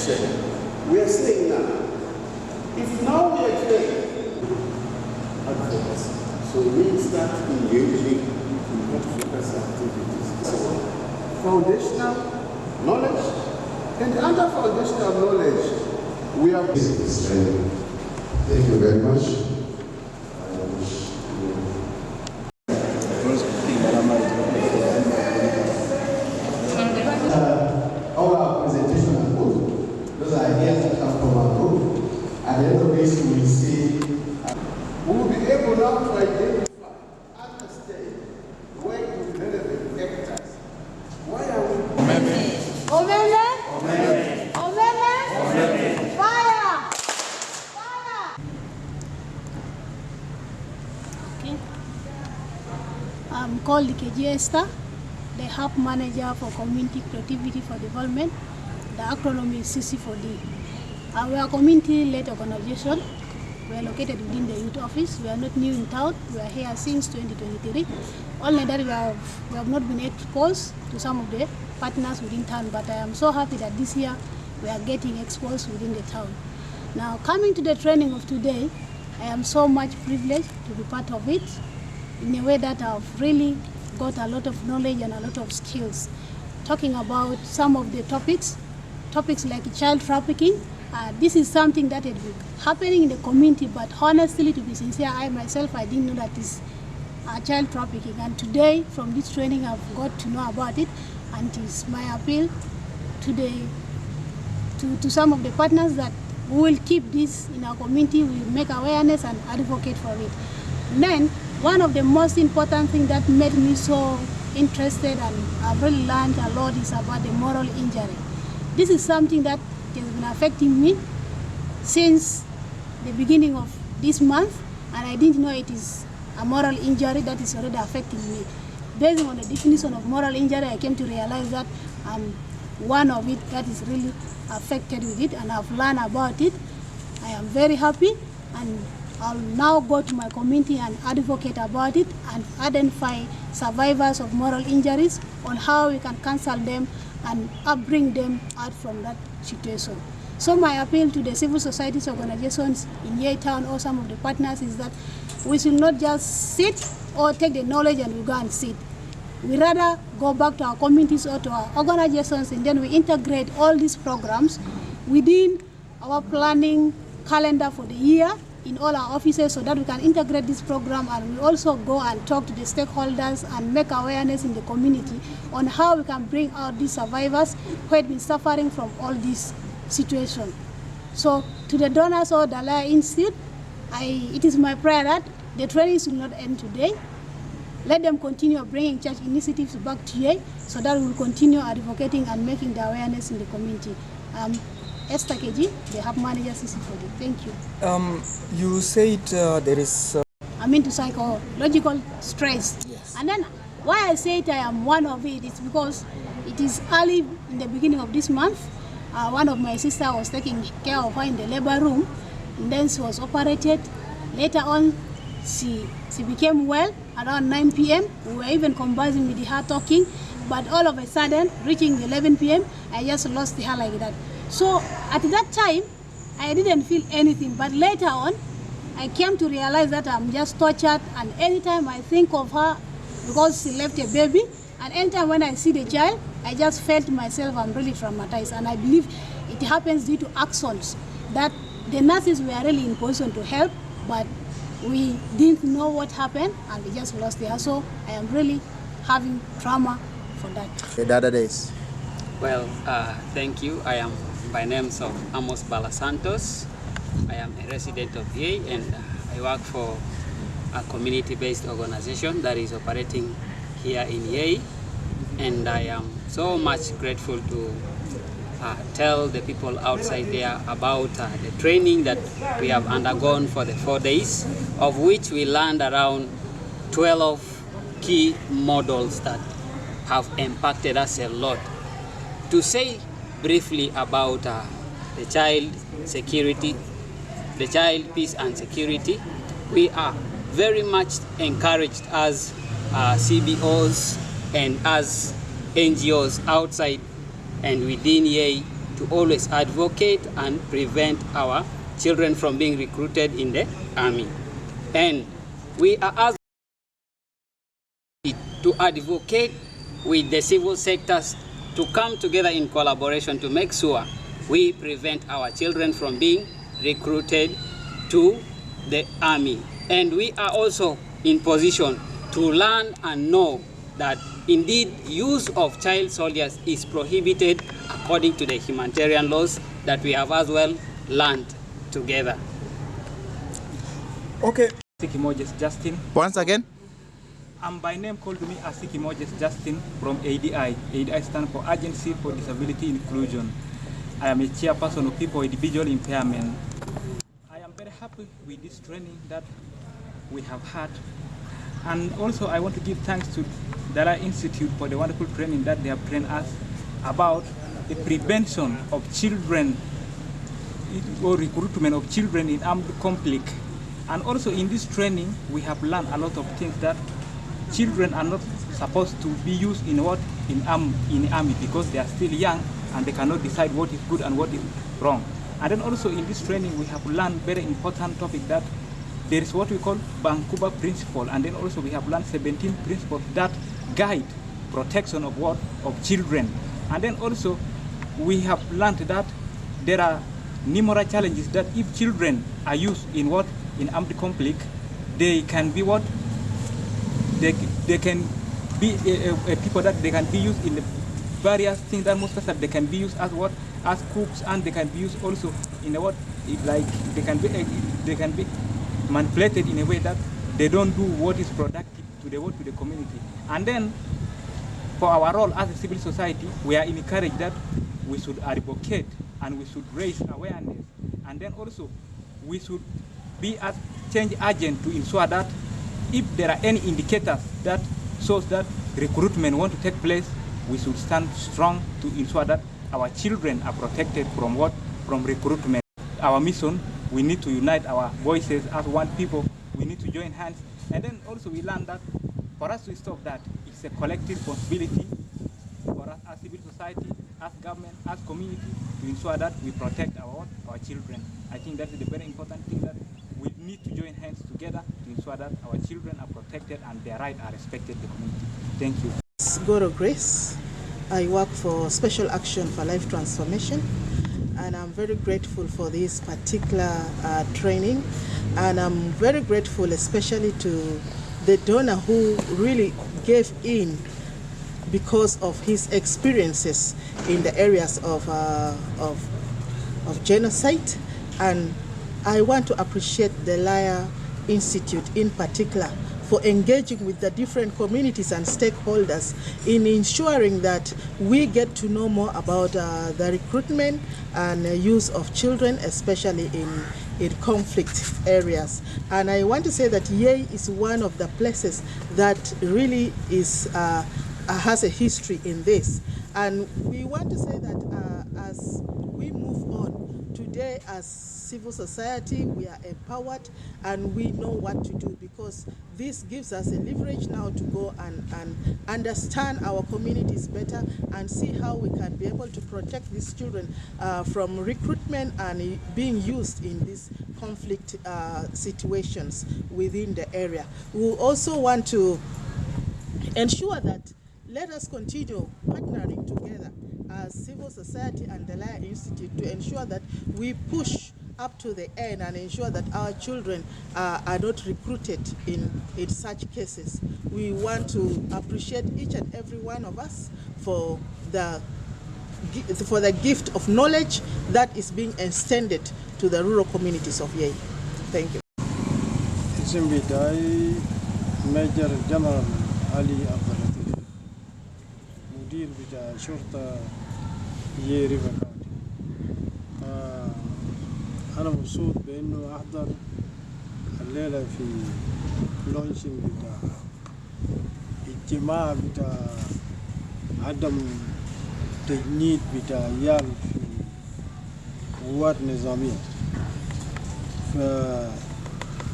said, we are saying now, if now we are trained advocacy, so we start engaging in advocacy activities. Foundational knowledge, and under foundational knowledge, we are business training. Thank you very much. Our presentation is good. Those are ideas that have come our group. At the end of this, we will see. We will be able now to identify, understand, work with relevant actors. Why are we? Fire! Fire! Okay. I'm called KG Esther, the Hub Manager for Community Creativity for Development. The acronym is CC4D. We are a community-led organization. We are located within the youth office. We are not new in town. We are here since 2023. Only that we have not been exposed to some of the partners within town, but I am so happy that this year we are getting exposed within the town. Now, coming to the training of today, I am so much privileged to be part of it in a way that I've really got a lot of knowledge and a lot of skills. Talking about some of the topics like child trafficking. This is something that had been happening in the community, but honestly, to be sincere, I myself, I didn't know that is child trafficking. And today, from this training, I've got to know about it, and it is my appeal to some of the partners that we will keep this in our community, we will make awareness and advocate for it. And then, one of the most important things that made me so interested and I've really learned a lot is about the moral injury. This is something that has been affecting me since the beginning of this month, and I didn't know it is a moral injury that is already affecting me. Based on the definition of moral injury, I came to realize that I'm one of it that is really affected with it, and I've learned about it. I am very happy, and I'll now go to my community and advocate about it and identify survivors of moral injuries on how we can counsel them and bring them out from that situation. So my appeal to the civil society organizations in Yei Town or some of the partners is that we should not just sit or take the knowledge and we go and sit. We rather go back to our communities or to our organizations, and then we integrate all these programs within our planning calendar for the year in all our offices, so that we can integrate this program, and we also go and talk to the stakeholders and make awareness in the community on how we can bring out these survivors who had been suffering from all this situation. So to the donors of Dallaire Institute, it is my prayer that the training should not end today. Let them continue bringing church initiatives back to Yei, so that we will continue advocating and making the awareness in the community. Esther KG, the Hub Manager CC4D. Thank you. You said there is... I'm into psychological stress. Yes. And then why I say I am one of it is because it is early in the beginning of this month. One of my sisters was taking care of her in the labor room, and then she was operated. Later on, she became well around 9 p.m. We were even conversing with her talking, but all of a sudden, reaching 11 p.m., I just lost her like that. So at that time, I didn't feel anything, but later on, I came to realize that I'm just tortured, and anytime I think of her, because she left a baby, and anytime when I see the child, I just felt myself I'm really traumatized, and I believe it happens due to actions that the nurses were really in position to help, but we didn't know what happened, and we just lost her. So I am really having trauma for that. The other days. Well, thank you. I am by names of Amos Bala Santos. I am a resident of Yei, and I work for a community-based organization that is operating here in Yei. And I am so much grateful to tell the people outside there about the training that we have undergone for the 4 days, of which we learned around 12 key models that have impacted us a lot. To say briefly about the child security, the child peace and security, we are very much encouraged as CBOs and as NGOs outside and within Yei to always advocate and prevent our children from being recruited in the army. And we are asked to advocate with the civil sectors to come together in collaboration to make sure we prevent our children from being recruited to the army. And we are also in position to learn and know that indeed use of child soldiers is prohibited according to the humanitarian laws that we have as well learned together. Okay. Sikimojes Justin. Once again. I'm by name called me as Sikimojes Justin from ADI. ADI stands for Agency for Disability Inclusion. I am a chairperson of people with visual impairment. I am very happy with this training that we have had. And also I want to give thanks to Dallaire Institute for the wonderful training that they have trained us about the prevention of children or recruitment of children in armed conflict. And also in this training, we have learned a lot of things that children are not supposed to be used in army because they are still young and they cannot decide what is good and what is wrong. And then also in this training, we have learned very important topic that there is what we call Vancouver principle, and then also we have learned 17 principles that guide protection of what? Of children. And then also we have learned that there are numerous challenges that if children are used in what? In armed conflict, they can be what? They can be people that they can be used in the various things that most cases they can be used as what? As cooks, and they can be used also in a what? Like they can be manipulated in a way that they don't do what is productive to the community. And then for our role as a civil society, we are encouraged that we should advocate and we should raise awareness, and then also we should be a change agent to ensure that if there are any indicators that shows that recruitment want to take place, we should stand strong to ensure that our children are protected from what? From recruitment. Our mission, we need to unite our voices as one people. We need to join hands. And then also we learned that for us to stop that, it's a collective responsibility for us as civil society, as government, as community, to ensure that we protect our children. I think that is the very important thing, that we need to join hands together to ensure that our children are protected and their rights are respected in the community. Thank you. Goro Grace. I work for Special Action for Life Transformation, and I'm very grateful for this particular training, and I'm very grateful especially to the donor who really gave in because of his experiences in the areas of genocide. And I want to appreciate the Dallaire Institute in particular for engaging with the different communities and stakeholders in ensuring that we get to know more about the recruitment and use of children, especially in conflict areas. And I want to say that Yei is one of the places that really is has a history in this. And we want to say that as we move on, today as civil society, we are empowered and we know what to do, because this gives us a leverage now to go and understand our communities better and see how we can be able to protect these children from recruitment and being used in these conflict situations within the area. We also want to ensure that let us continue partnering together as civil society and the Dallaire Institute to ensure that we push up to the end and ensure that our children are not recruited in such cases. We want to appreciate each and every one of us for the gift of knowledge that is being extended to the rural communities of Yei. Thank you. Major General Ali Abdulatif, Mudir bita Shurta Yei River County. أنا مبسوط بإنه أحضر الليلة في لونشين بتاع اجتماع بتاع عدم تجنيد بتاع عيال في قوات نظامية.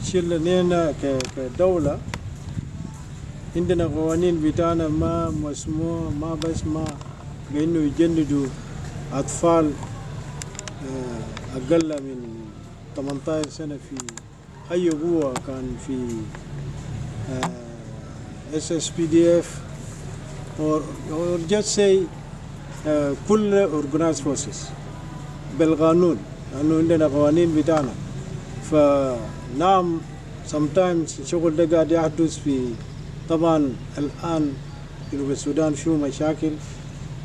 فشلنا كدولة عندنا قوانين بتاعنا ما مسموح، ما بسمح بإنه يجندوا أطفال أقل من 18 سنة في أي قوة كان في SSPDF or just say كل organized forces بالقانون لأنه عندنا قوانين بتاعنا. فنعم sometimes الشغل ده قاعد يحدث في طبعا الآن جنوب السودان فيه مشاكل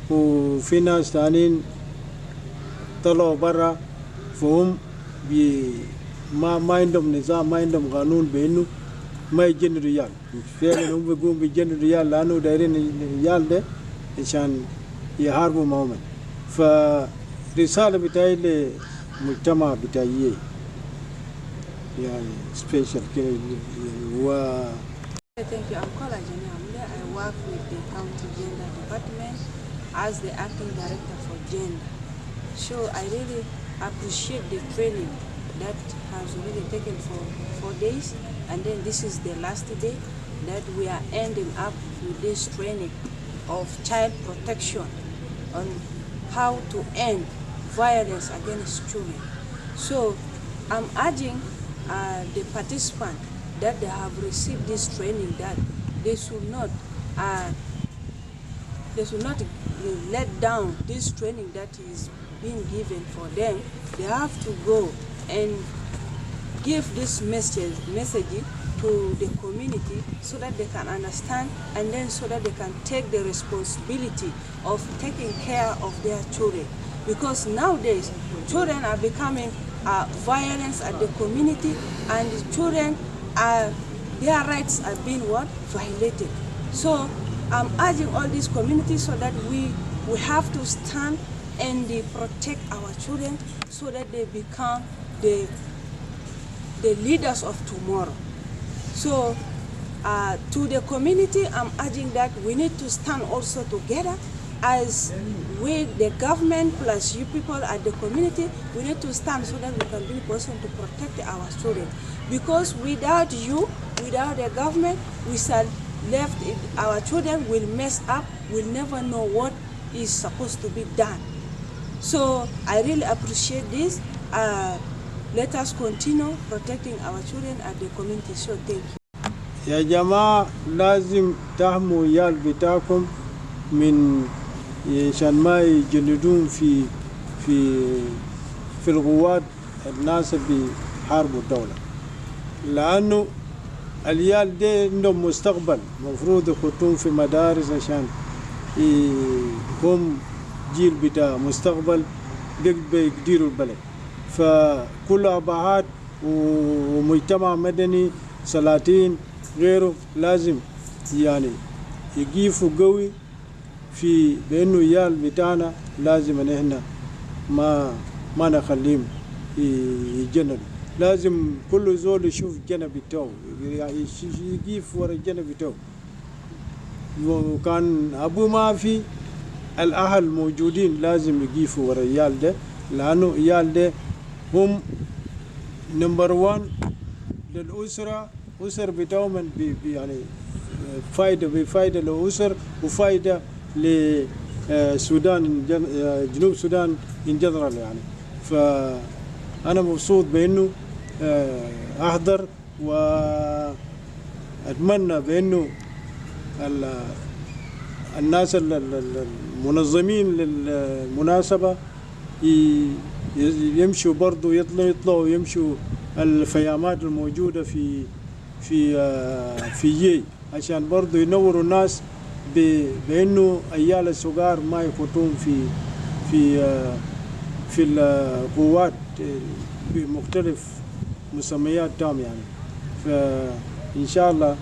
وفي ناس تانيين طلعوا برا فهم ما عندهم نظام ما عندهم قانون بأنه ما يجن رجال. فعلا هم بيقوموا بيجن رجال لأنه دايرين الرجال ده عشان يحاربوا معهم. فرسالة بتاعي للمجتمع بتاعي يعني سبيشال كده و Thank you. I'm Kola Jani. I work with the County Gender Department as the Acting Director for Gender. So I really appreciate the training that has really taken for 4 days, and then this is the last day that we are ending up with this training of child protection on how to end violence against children. So I'm urging the participants that they have received this training that they should not let down this training that is being given for them. They have to go and give this message to the community so that they can understand, and then so that they can take the responsibility of taking care of their children. Because nowadays children are becoming violence at the community, and the children their rights are being violated. So I'm urging all these communities so that we have to stand and protect our children so that they become the leaders of tomorrow. So to the community, I'm urging that we need to stand also together as with the government plus you people at the community. We need to stand so that we can be in position to protect our children. Because without you, without the government, we shall left it, our children will mess up, will never know what is supposed to be done. So I really appreciate this. Let us continue protecting our children at the community. So thank you. يا جماعة لازم تحموا يال بتاعكم من عشان ما يجندون في القوات الناس بيحاربوا الدولة. لأنه اليال دي عندهم مستقبل مفروض يخطون في مدارس عشان هم جيل بتاع مستقبل بيقدروا البلد. فكل أبعاد ومجتمع مدني سلاطين غيره لازم يعني يقيفوا قوي في بأنه يال بتاعنا لازم ان احنا ما نخليهم يجندوا. لازم كل زول يشوف جنب بتاعه يقيف ورا الجنب بتاعه. وكان ابوه ما في الاهل موجودين لازم يقيفوا ورا اليال ده، لانه اليال ده هم نمبر 1 للاسره. اسر بتاعهم يعني فايده للاسر وفايده للسودان جنوب السودان ان جنرال يعني. فانا مبسوط بانه احضر، واتمنى بانه الناس المنظمين للمناسبه يمشوا برضو يطلعوا يمشوا الفيامات الموجوده في يي عشان برضو ينوروا الناس بانه ايال الصغار ما يفوتون في القوات بمختلف مسميات تام يعني. فان شاء الله